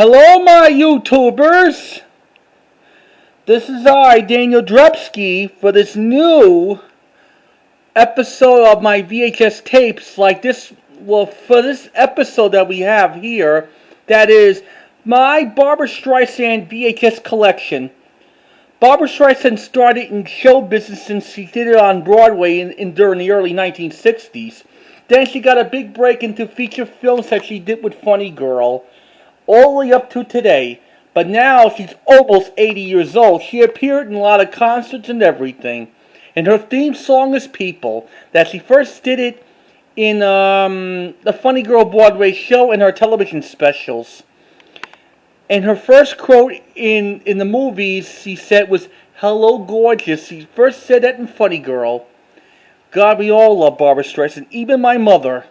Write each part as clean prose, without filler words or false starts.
Hello, my YouTubers! This is I, Daniel Drepsky, for this new episode of my VHS tapes. For this episode that we have here, that is my Barbra Streisand VHS collection. Barbra Streisand started in show business since she did it on Broadway during the early 1960s. Then she got a big break into feature films that she did with Funny Girl, all the way up to today. But now she's almost 80 years old. She appeared in a lot of concerts and everything. And her theme song is People. That she first did it in the Funny Girl Broadway show and her television specials. And her first quote in the movies, she said, was, "Hello, gorgeous." She first said that in Funny Girl. God, we all love Barbra Streisand, even my mother.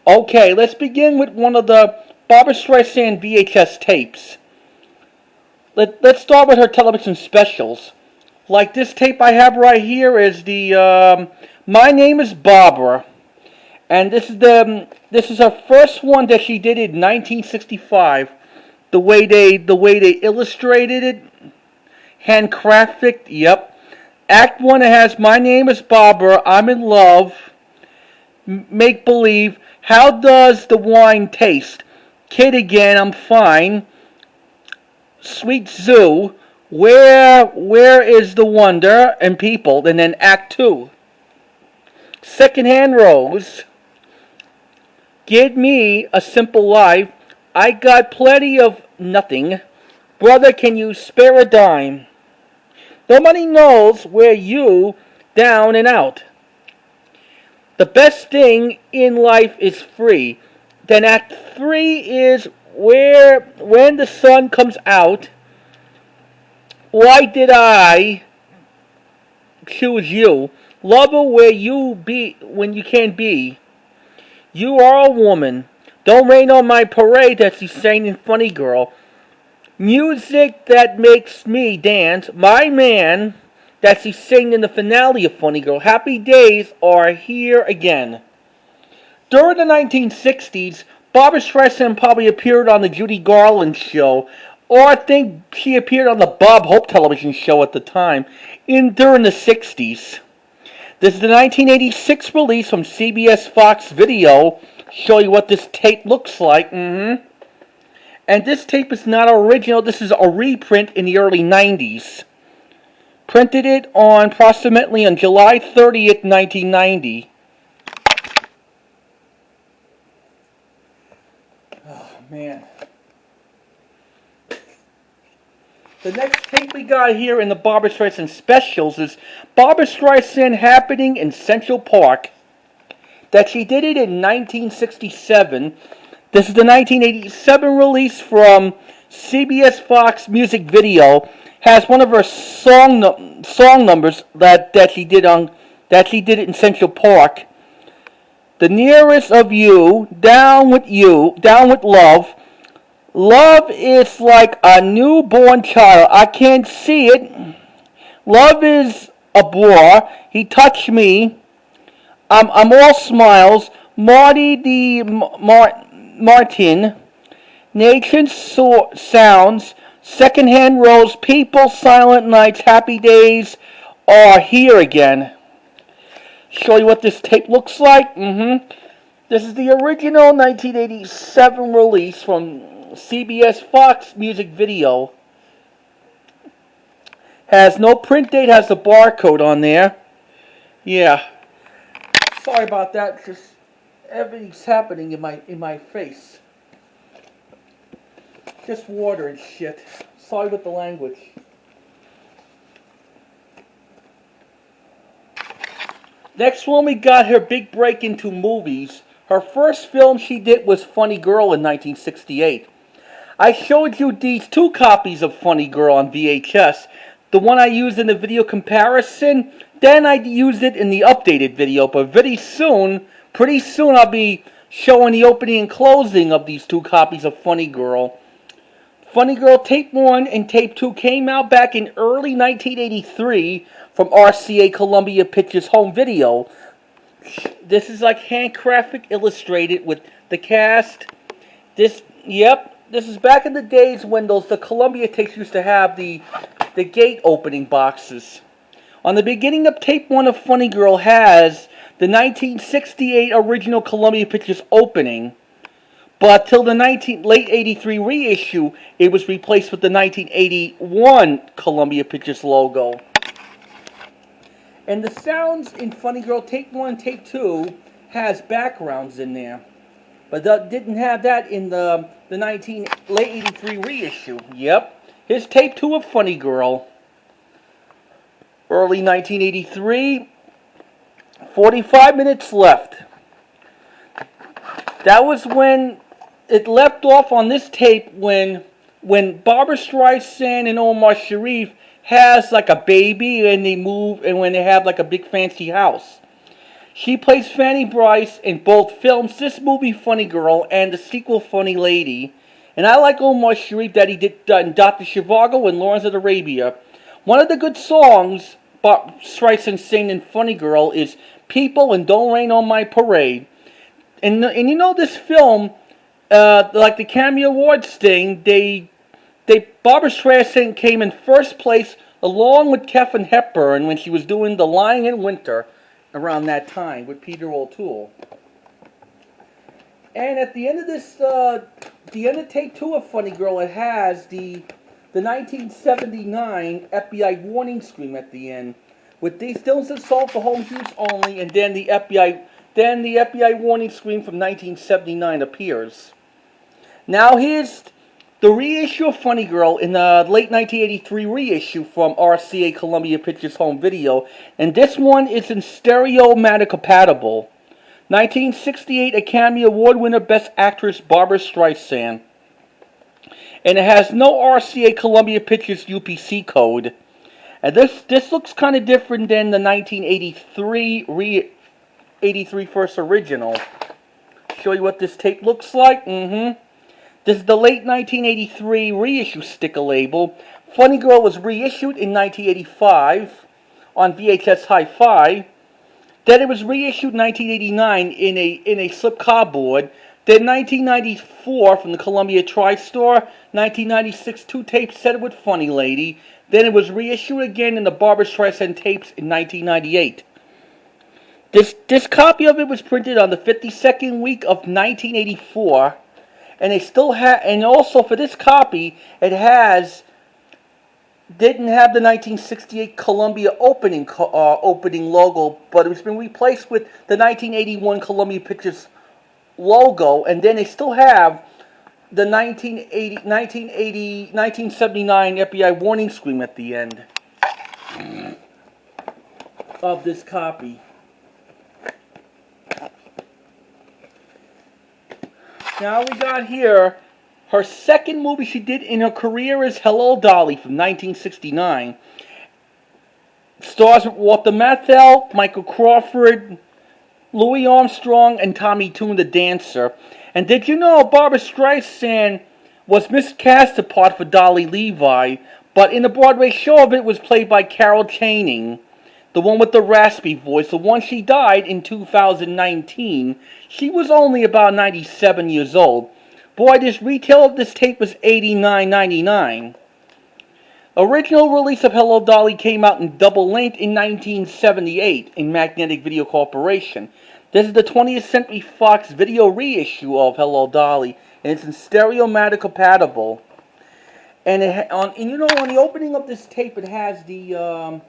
Okay, let's begin with one of the Barbra Streisand VHS tapes. Let's start with her television specials. Like this tape I have right here is the My Name is Barbara. And this is her first one that she did in 1965. The way they illustrated it, handcrafted, yep. Act 1, it has My Name is Barbara, I'm in love, make believe, how does the wine taste? Kid again, I'm fine. Sweet Zoo, where is the wonder? And People. And then Act 2. Secondhand Rose, give me a simple life. I got plenty of nothing. Brother, can you spare a dime? Nobody knows where you down and out. The best thing in life is free. Then Act 3 is when the sun comes out. Why did I choose you? Lover, where you be when you can't be. You are a woman. Don't rain on my parade, that she sang in Funny Girl. Music that makes me dance. My man, that she sang in the finale of Funny Girl. Happy days are here again. During the 1960s, Barbra Streisand probably appeared on the Judy Garland show, or I think she appeared on the Bob Hope television show at the time, during the 60s. This is the 1986 release from CBS Fox Video. Show you what this tape looks like. And this tape is not original. This is a reprint in the early 90s. Printed it approximately on July 30th, 1990. Oh, man. The next tape we got here in the Barbra Streisand specials is Barbra Streisand Happening in Central Park. That she did it in 1967. This is the 1987 release from CBS Fox Music Video. Has one of her song numbers that she did it in Central Park. The nearest of you, down with love. Love is like a newborn child. I can't see it. Love is a bore. He touched me. I'm all smiles. Marty the Martin. Nation sounds. Secondhand Rose. People. Silent nights. Happy days are here again. Show you what this tape looks like. This is the original 1987 release from CBS Fox Music Video. Has no print date. Has the barcode on there. Yeah. Sorry about that. Just everything's happening in my face. Just water and shit. Sorry with the language. Next one, we got her big break into movies. Her first film she did was Funny Girl in 1968. I showed you these two copies of Funny Girl on VHS. The one I used in the video comparison, then I used it in the updated video. But pretty soon I'll be showing the opening and closing of these two copies of Funny Girl. Funny Girl Tape 1 and Tape 2 came out back in early 1983 from RCA Columbia Pictures Home Video. This is like handcrafted, illustrated with the cast. This this is back in the days when the Columbia tapes used to have the gate opening boxes. On the beginning of tape 1 of Funny Girl has the 1968 original Columbia Pictures opening, but till the late 83 reissue, it was replaced with the 1981 Columbia Pictures logo. And the sounds in Funny Girl tape 1 and tape 2 has backgrounds in there, but that didn't have that in the late 83 reissue. Yep, here's tape 2 of Funny Girl. Early 1983, 45 minutes left. That was when it left off on this tape when Barbra Streisand and Omar Sharif has like a baby and they move and when they have like a big fancy house. She plays Fanny Bryce in both films, this movie Funny Girl and the sequel Funny Lady. And I like Omar Sharif that he did in Dr. Zhivago and Lawrence of Arabia. One of the good songs Barbra Streisand sang in Funny Girl is People and Don't Rain on My Parade. And you know this film, like the Academy Awards thing, Barbra Streisand came in first place along with Katharine Hepburn when she was doing The Lion in Winter around that time with Peter O'Toole. And at the end of this, the end of tape 2 of Funny Girl, it has the 1979 FBI warning scream at the end, with these stills and salt for home use only, and then the FBI warning scream from 1979 appears. Now here's the reissue of Funny Girl in the late 1983 reissue from RCA Columbia Pictures Home Video, and this one is in stereo-matic compatible. 1968 Academy Award winner Best Actress Barbra Streisand. And it has no RCA Columbia Pictures UPC code. And this looks kind of different than the 1983 83 first original. Show you what this tape looks like. This is the late 1983 reissue sticker label. Funny Girl was reissued in 1985 on VHS Hi-Fi. Then it was reissued in 1989 in a slip cardboard. Then 1994 from the Columbia TriStar. 1996 2-tape set with Funny Lady. Then it was reissued again in the Barbra Streisand tapes in 1998. This copy of it was printed on the 52nd week of 1984, and they still have. And also for this copy, it didn't have the 1968 Columbia opening logo, but it's been replaced with the 1981 Columbia Pictures logo, and then they still have the 1979 FBI warning scream at the end of this copy. Now we got here, her second movie she did in her career is Hello, Dolly from 1969. Stars Walter Matthau, Michael Crawford, Louis Armstrong, and Tommy Tune the dancer. And did you know Barbra Streisand was miscast the part for Dolly Levi, but in the Broadway show of it was played by Carol Channing, the one with the raspy voice, the one she died in 2019. She was only about 97 years old. Boy, this retail of this tape was $89.99. Original release of Hello, Dolly came out in double length in 1978 in Magnetic Video Corporation. This is the 20th Century Fox video reissue of Hello, Dolly, and it's in stereo-matic compatible. And on the opening of this tape, it has the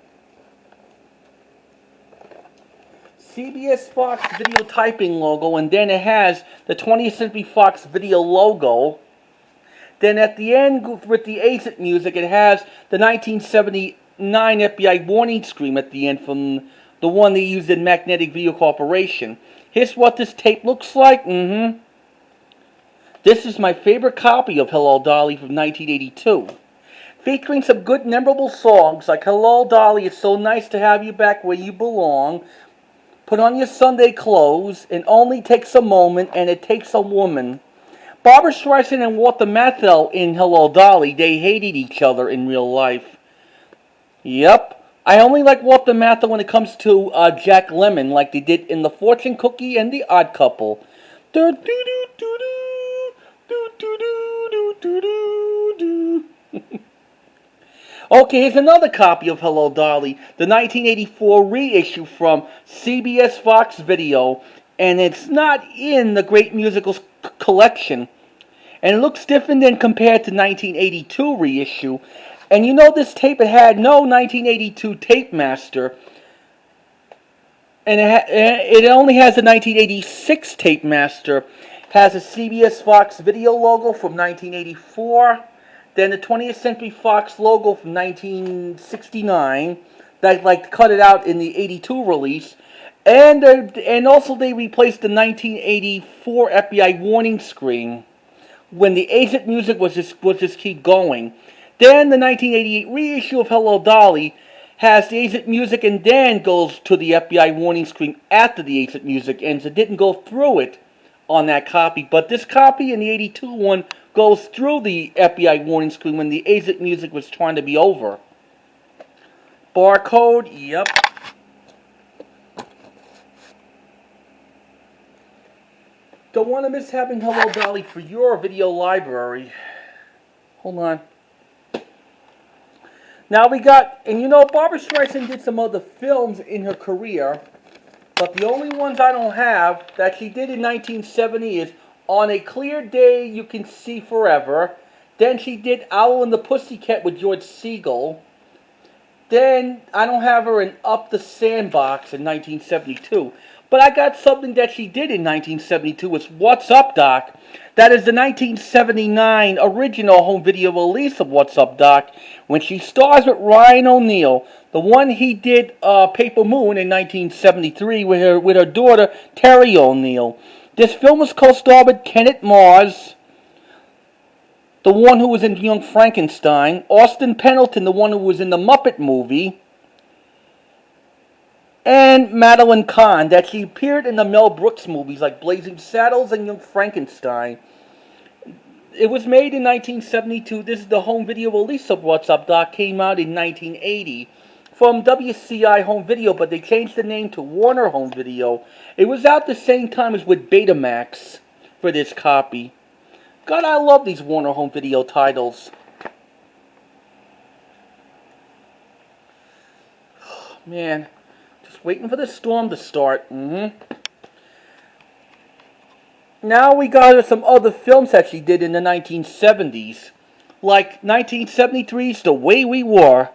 CBS Fox Video Typing logo, and then it has the 20th Century Fox Video logo. Then at the end, with the exit music, it has the 1979 FBI warning scream at the end from the one they used in Magnetic Video Corporation. Here's what this tape looks like. This is my favorite copy of Hello, Dolly from 1982. Featuring some good memorable songs like Hello, Dolly, it's so nice to have you back where you belong. Put on your Sunday clothes. It only takes a moment, and it takes a woman. Barbra Streisand and Walter Matthau in Hello, Dolly, they hated each other in real life. Yep. I only like Walter Matthau when it comes to Jack Lemmon, like they did in The Fortune Cookie and The Odd Couple. Okay, here's another copy of Hello Dolly, the 1984 reissue from CBS Fox Video, and it's not in the Great Musicals collection. And it looks different than compared to 1982 reissue. And you know this tape, it had no 1982 tape master. And it only has a 1986 tape master. It has a CBS Fox Video logo from 1984. Then the 20th Century Fox logo from 1969. That cut it out in the 82 release. And also they replaced the 1984 FBI warning screen when the exit music was just keep going. Then the 1988 reissue of Hello Dolly has the exit music and then goes to the FBI warning screen after the exit music ends. It didn't go through it on that copy, but this copy in the 82 one goes through the FBI warning screen when the exit music was trying to be over. Barcode, yep. Don't want to miss having Hello Dolly for your video library. Hold on. Now we got, and you know, Barbra Streisand did some other films in her career, but the only ones I don't have that she did in 1970 is On a Clear Day You Can See Forever. Then she did Owl and the Pussycat with George Segal. Then I don't have her in Up the Sandbox in 1972. But I got something that she did in 1972. It's What's Up, Doc? That is the 1979 original home video release of What's Up, Doc, when she stars with Ryan O'Neal. The one he did Paper Moon in 1973 with her daughter, Terry O'Neal. This film was co-starred with Kenneth Mars, the one who was in Young Frankenstein, Austin Pendleton, the one who was in the Muppet movie, and Madeline Kahn, that she appeared in the Mel Brooks movies like Blazing Saddles and Young Frankenstein. It was made in 1972. This is the home video release of What's Up, Doc. Came out in 1980 from WCI Home Video, but they changed the name to Warner Home Video. It was out the same time as with Betamax for this copy. God, I love these Warner Home Video titles. Man, just waiting for the storm to start. Now we got some other films that she did in the 1970s. Like 1973's The Way We Were.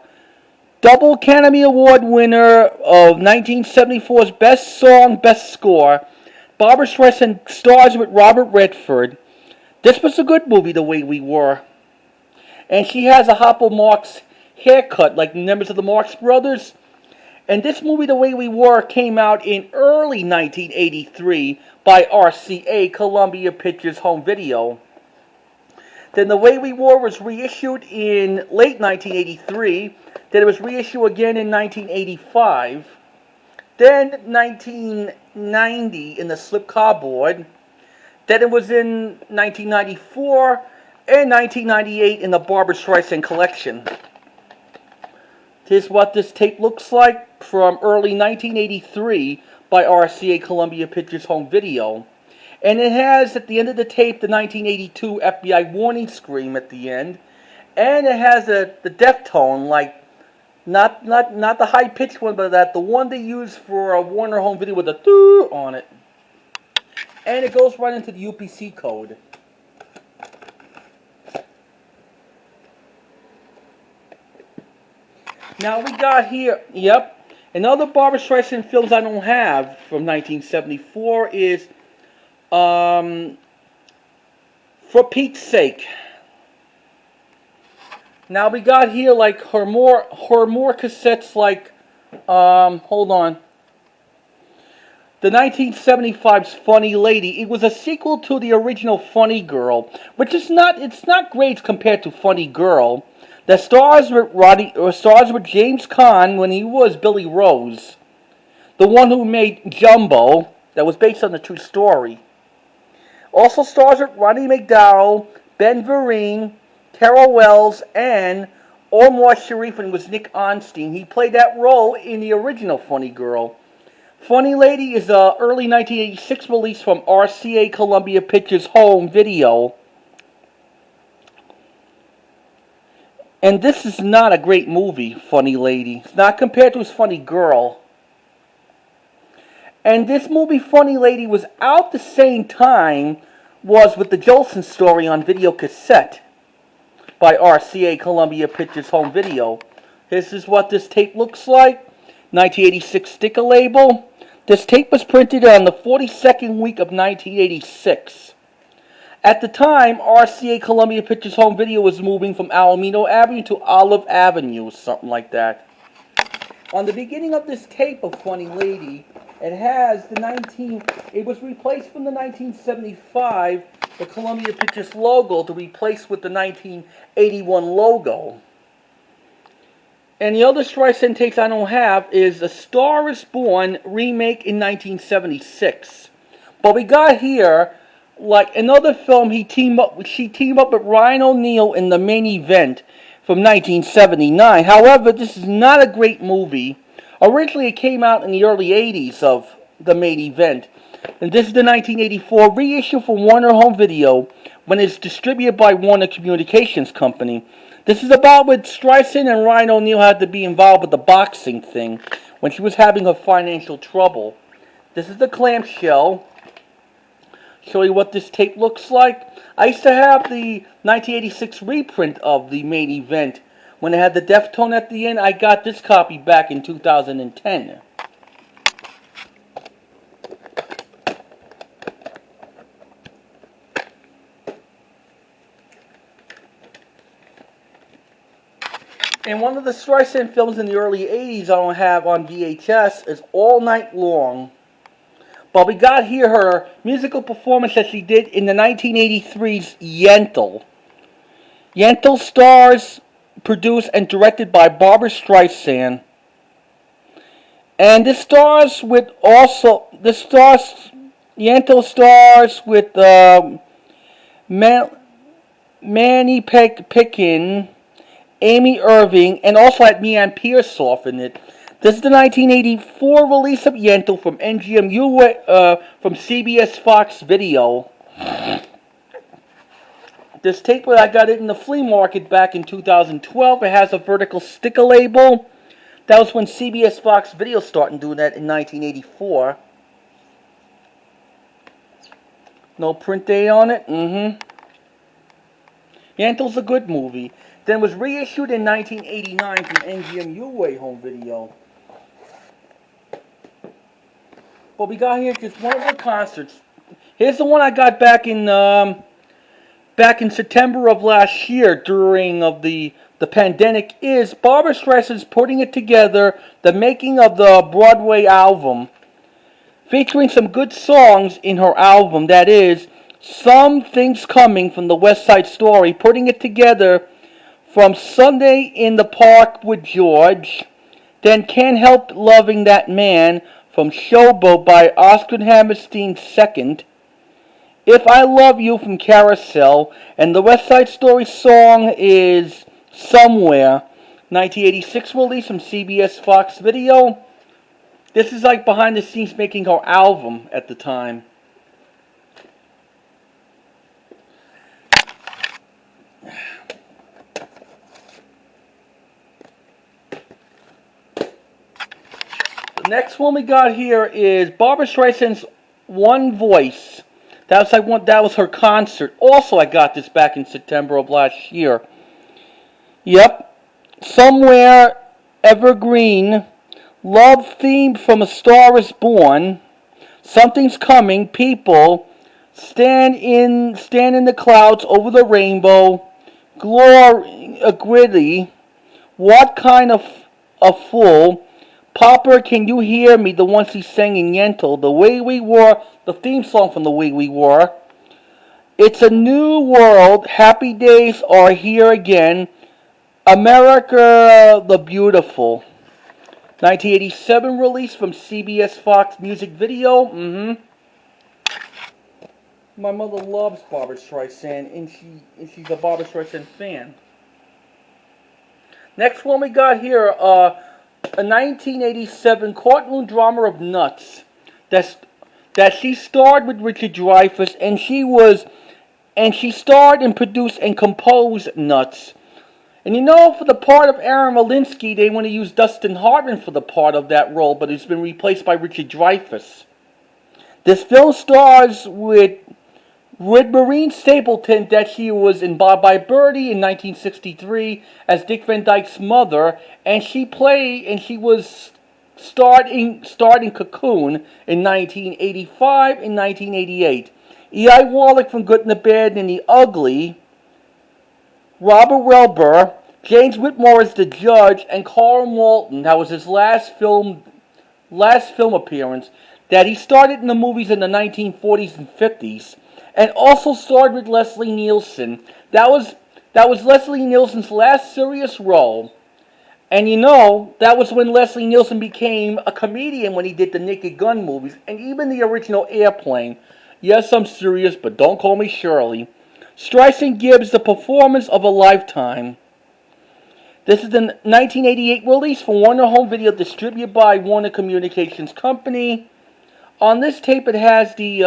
Double Academy Award winner of 1974's Best Song, Best Score. Barbra Streisand stars with Robert Redford. This was a good movie, The Way We Were. And she has a Hopper Marx haircut like members of the Marx Brothers. And this movie, The Way We Were, came out in early 1983 by RCA, Columbia Pictures Home Video. Then The Way We Were was reissued in late 1983. Then it was reissued again in 1985. Then 1990 in the Slip Cardboard. Then it was in 1994 and 1998 in the Barbra Streisand collection. Here's what this tape looks like from early 1983 by RCA Columbia Pictures Home Video. And it has at the end of the tape the 1982 FBI warning scream at the end. And it has the deftone, like not the high pitched one, but the one they use for a Warner Home Video with a doo on it. And it goes right into the UPC code. Now we got here, another Barbra Streisand films I don't have from 1974 is For Pete's Sake. Now we got here like her more cassettes like hold on. The 1975's Funny Lady. It was a sequel to the original Funny Girl, which is not great compared to Funny Girl. That stars with James Caan when he was Billy Rose, the one who made Jumbo, that was based on the true story. Also stars with Roddy McDowell, Ben Vereen, Carol Wells, and Omar Sharif, and was Nick Onstein. He played that role in the original Funny Girl. Funny Lady is a early 1986 release from RCA Columbia Pictures Home Video. And this is not a great movie, Funny Lady. It's not compared to his Funny Girl. And this movie, Funny Lady, was out the same time was with the Jolson Story on video cassette by RCA, Columbia Pictures Home Video. This is what this tape looks like. 1986 sticker label. This tape was printed on the 42nd week of 1986. At the time, RCA Columbia Pictures Home Video was moving from Alameda Avenue to Olive Avenue, something like that. On the beginning of this tape of Funny Lady, it was replaced from the 1975, the Columbia Pictures logo, to replace with the 1981 logo. And the other Streisand tapes I don't have is A Star Is Born remake in 1976. But we got here, like another film, she teamed up with Ryan O'Neal in The Main Event from 1979. However, this is not a great movie. Originally, it came out in the early 80s of The Main Event. And this is the 1984 reissue for Warner Home Video when it's distributed by Warner Communications Company. This is about when Streisand and Ryan O'Neal had to be involved with the boxing thing when she was having her financial trouble. This is the clamshell. Show you what this tape looks like. I used to have the 1986 reprint of The Main Event. When it had the Deftone at the end, I got this copy back in 2010. And one of the Streisand films in the early 80s I don't have on VHS is All Night Long. But we got here her musical performance that she did in the 1983's Yentl. Yentl stars, produced and directed by Barbra Streisand. And Yentl stars with Manny Pickin, Amy Irving, and also had Leanne Pearsoff in it. This is the 1984 release of Yentl from from CBS Fox Video. This tape, I got it in the flea market back in 2012. It has a vertical sticker label. That was when CBS Fox Video started doing that in 1984. No print date on it. Yentl's a good movie. Then it was reissued in 1989 from NGM Home Video. But we got here just one of the concerts. Here's the one I got back in September of last year during the pandemic. Is Barbra Streisand's putting it together, the making of the Broadway album, featuring some good songs in her album. That is, Something's Coming from the West Side Story, putting it together from Sunday in the Park with George, then Can't Help Loving That Man from Showboat by Oscar Hammerstein II, If I Love You from Carousel, and the West Side Story song is Somewhere, 1986 release from CBS Fox Video. This is like behind the scenes making her album at the time. The next one we got here is Barbra Streisand's One Voice. That was her concert. Also, I got this back in September of last year. Yep. Somewhere Evergreen. Love Theme from A Star Is Born. Something's Coming. People. Stand in the Clouds Over the Rainbow. Gritty. What Kind of a Fool. Popper, Can You Hear Me? The one she sang in Yentl. The Way We Were, the theme song from The Way We Were. It's a New World. Happy Days Are Here Again. America the Beautiful. 1987 release from CBS Fox Music Video. My mother loves Barbra Streisand, and she's a Barbra Streisand fan. Next one we got here, a 1987 courtroom drama of Nuts that she starred with Richard Dreyfuss, and she starred and produced and composed Nuts. And you know, for the part of Aaron Malinsky, they want to use Dustin Hartman for the part of that role, but it's been replaced by Richard Dreyfuss. This film stars with Maureen Stapleton, that she was in Bob by Birdie in 1963 as Dick Van Dyke's mother, and she was starred in Cocoon in 1985 and 1988. E.I. Wallach from Good and the Bad and the Ugly, Robert Welber, James Whitmore as the judge, and Carl Malton. That was his last film appearance. That he started in the movies in the 1940s and 50s, and also starred with Leslie Nielsen. That was Leslie Nielsen's last serious role. And you know, that was when Leslie Nielsen became a comedian when he did the Naked Gun movies, and even the original Airplane. Yes, I'm serious, but don't call me Shirley. Streisand gives the performance of a lifetime. This is the 1988 release from Warner Home Video, distributed by Warner Communications Company. On this tape, it has the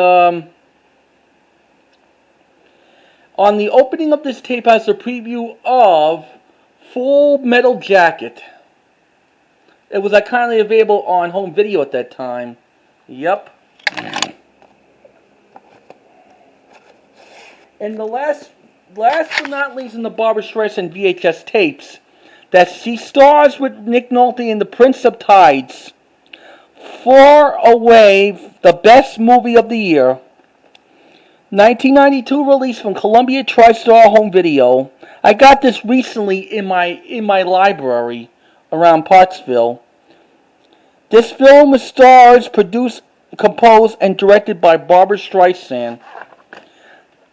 on the opening of this tape has a preview of Full Metal Jacket. It was kindly available on home video at that time. Yep. And the last but not least, in the Barbra Streisand VHS tapes, that she stars with Nick Nolte in The Prince of Tides. Far away the best movie of the year. 1992 release from Columbia TriStar Home Video. I got this recently in my library around Pottsville. This film stars, produced, composed, and directed by Barbra Streisand.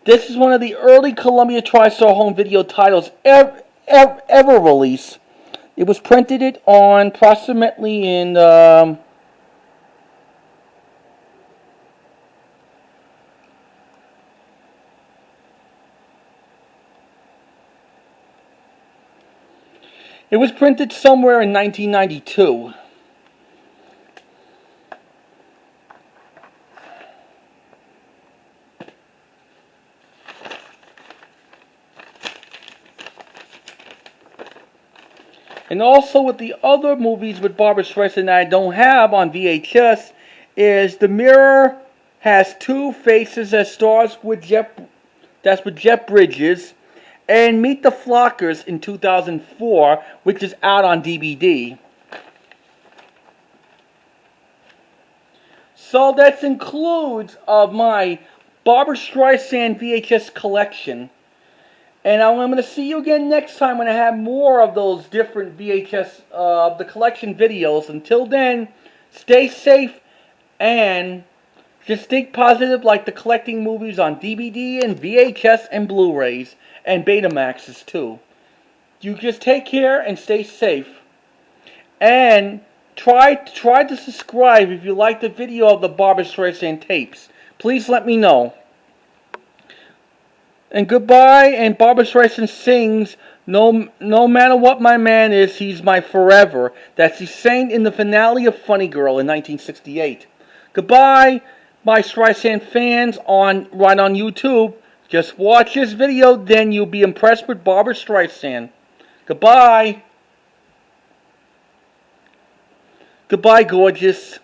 This is one of the early Columbia TriStar Home Video titles ever released. It was printed on approximately in it was printed somewhere in 1992. And also with the other movies with Barbra Streisand that I don't have on VHS is The Mirror Has Two Faces, that stars with Jeff Bridges, and Meet the Flockers in 2004, which is out on DVD. So that includes of my Barbra Streisand VHS collection. And I'm going to see you again next time when I have more of those different VHS, the collection videos. Until then, stay safe and just think positive, like the collecting movies on DVD and VHS and Blu-rays and Betamaxes too. You just take care and stay safe. And try to subscribe if you like the video of the Barbra Streisand tapes. Please let me know. And goodbye, and Barbra Streisand sings, no matter what my man is, he's my forever. That she sang in the finale of Funny Girl in 1968. Goodbye, my Streisand fans right on YouTube. Just watch this video, then you'll be impressed with Barbra Streisand. Goodbye. Goodbye, gorgeous.